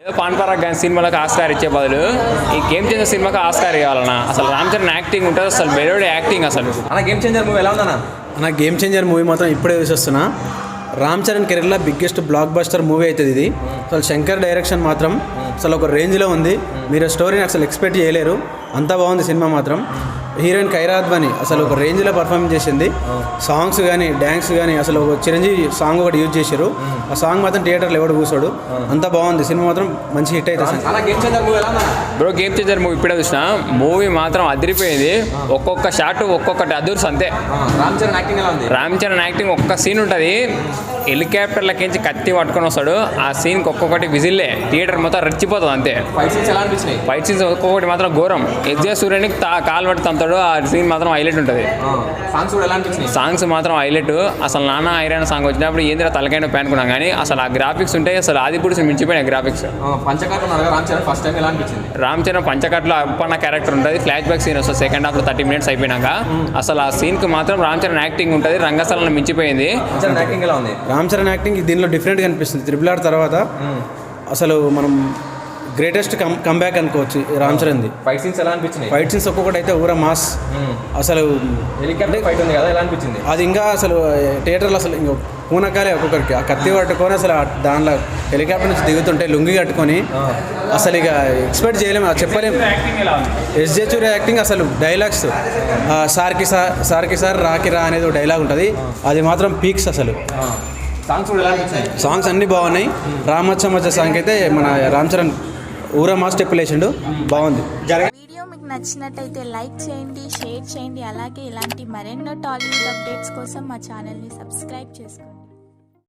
Pan Parag గాని సినిమాలకు Oscar ఇచ్చే బదులు ఈ గేమ్ చేంజర్ సినిమాకి ఆస్కార్ ఇవ్వాలన్నా. అసలు రామ్ చరణ్ యాక్టింగ్ ఉంటుంది, అసలు మెలోడీ యాక్టింగ్ అసలు. అన్న గేమ్ చేంజర్ మూవీ ఎలా ఉందన్న? అన్న గేమ్ చేంజర్ మూవీ మాత్రం ఇప్పుడే చూస్తున్నా. రామ్ చరణ్ కెరీర్లో బిగ్గెస్ట్ బ్లాక్ బస్టర్ మూవీ అవుతుంది ఇది. అసలు శంకర్ డైరెక్షన్ మాత్రం అసలు ఒక రేంజ్లో ఉంది. మీరు స్టోరీని అసలు ఎక్స్పెక్ట్ చేయలేరు, అంత బాగుంది సినిమా మాత్రం. హీరోయిన్ ఖైరాద్వాని అసలు ఒక రేంజ్లో పర్ఫార్మెన్స్ చేసింది. సాంగ్స్ కానీ డ్యాన్స్ కానీ అసలు ఒక చిరంజీవి సాంగ్ ఒకటి యూజ్ చేశారు. ఆ సాంగ్ మాత్రం థియేటర్లో ఎవడు కూర్చోడు, అంత బాగుంది సినిమా మాత్రం. మంచి హిట్ అవుతుంది. బ్రో గేమ్ చేంజర్ మూవీ ఇప్పుడే చూసిన, మూవీ మాత్రం అదిరిపోయింది. ఒక్కొక్క షాట్ ఒక్కొక్కటి అదుర్స్ అంతే. రామ్ చరణ్ యాక్టింగ్ ఒక్క సీన్ ఉంటుంది, హెలికాప్టర్లకించి కత్తి పట్టుకొని వస్తాడు. ఆ సీన్కి ఒక్కొక్కటి విజిల్లే థియేటర్ మొత్తం రెచ్చిపోతుంది అంతే. ఫైట్ సీన్స్ ఒక్కొక్కటి మాత్రం ఘోరం. ఎగ్జే సూర్యునికి కాలు పట్టి తంతాడు, ఆ సీన్ మాత్రం హైలైట్ ఉంటుంది. సాంగ్స్ మాత్రం హైలైట్. అసలు నాన్న ఐరాన్ సాంగ్ వచ్చినప్పుడు ఏంద్ర తలకైనా అనుకున్నాం, కానీ అసలు ఆ గ్రాఫిక్స్ ఉంటాయి అసలు ఆదిపురుషు మించిపోయినాయి గ్రాఫిక్స్. రామ్ చరణ్ పంచకట్లో అప్పన్న క్యారెక్టర్ ఉంటుంది, ఫ్లాష్ బ్యాక్ సీన్ వస్తుంది సెకండ్ హాఫ్లో 30 minutes అయిపోయినాక. అసలు ఆ సీన్కి మాత్రం రామ్ చరణ్ యాక్టింగ్ ఉంటుంది, రంగస్థలను మించిపోయింది. రామ్ చరణ్ యాక్టింగ్ దీనిలో డిఫరెంట్గా అనిపిస్తుంది. RRR తర్వాత అసలు మనం గ్రేటెస్ట్ కంబ్యాక్ అనుకోవచ్చు రామ్ చరణ్ది. ఫైట్ సీన్స్ ఎలా అనిపించింది? ఫైట్ సీన్స్ ఒక్కొక్కటి అయితే ఊర మాస్. అసలు హెలికాప్టర్ ఫైట్ ఉంది కదా, ఎలా అనిపించింది? అది ఇంకా అసలు థియేటర్లో అసలు ఇంకా పూనకాలే ఒక్కొక్కరికి. ఆ కత్తి పట్టుకొని అసలు దానిలో హెలికాప్టర్ నుంచి దిగుతుంటే లుంగి కట్టుకొని అసలు ఇక ఎక్స్పెక్ట్ చేయలేము, చెప్పలేము. ఎస్జే సూర్య యాక్టింగ్ అసలు డైలాగ్స్ సార్కి సార్ రాకి రా అనేది ఒక డైలాగ్ ఉంటుంది, అది మాత్రం పీక్స్ అసలు. సాంగ్స్ అన్నీ బాగున్నాయి. రామచ్చ సాంగ్ అయితే మన రామ్ చరణ్ ఊర మా స్టెప్ లేచిండు, బాగుంది. వీడియో మీకు నచ్చినట్టయితే లైక్ చేయండి, షేర్ చేయండి. అలాగే ఇలాంటి మరెన్నో టాలీవుడ్ అప్డేట్స్ కోసం మా ఛానల్ని సబ్స్క్రైబ్ చేసుకోండి.